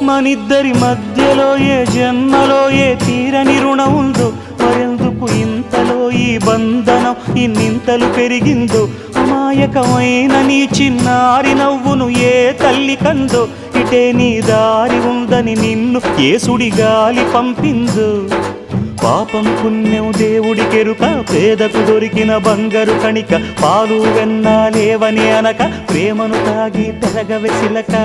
మనిద్దరి మధ్యలో ఏ జన్మలో ఏ తీరని రుణం ఉందో, మరెందుకు ఇంతలో ఈ బంధనం ఇన్నింతలు పెరిగిందో. అమాయకమైన నీ చిన్నారి నవ్వును ఏ తల్లి కందో, ఇటే నీ దారి ఉందని నిన్ను ఏ సుడి గాలి పంపిందో. పాపం పుణ్యం దేవుడికెరుక, పేదకు దొరికిన బంగారు కణిక, పాలు వెన్నాలేవని అనక ప్రేమను తాగి పెరగవెసిలక.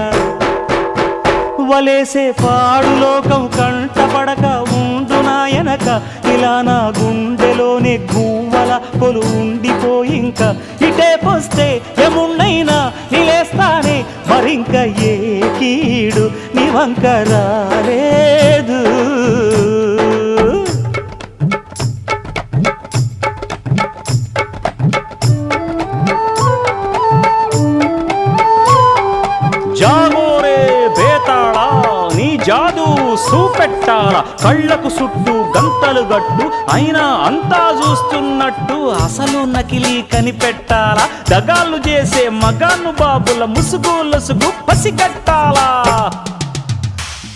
వలేసే పాడు లోకం కంటపడక ఉండు నాయనక, ఇలా నా గుండెలోనే గువ్వల కొలు ఉండిపోయింక. ఇటే పోస్తే ఎమున్నైనా నిలేస్తానే, మరింక ఏ కీడు నీ వంక రాలేదు. జాగోరే బేతాళా నీ జాదు సూపెట్టాలా, కళ్ళకు చుట్టూ గంతలు గట్టు అయినా అంతా చూస్తున్నట్టు అసలు నకిలీ కనిపెట్టాలా. దగాళ్ళు చేసే మగాను బాబుల ముసుగు లసుగు పసిగట్టాలా.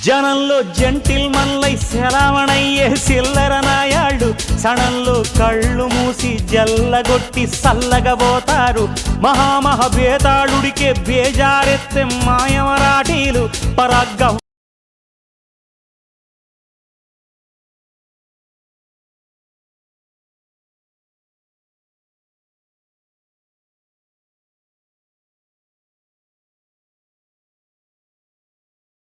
జనంలో జంటిల్ మల్లై సెలవణయ్యే సిల్లర నాయాళ్ళు, సణంలో కళ్ళు మూసి జల్లగొట్టి సల్లగబోతారు. మహామహ బేతాళుడికే బేజారెత్తే మాయమరాఠీలు, పరాగ్గం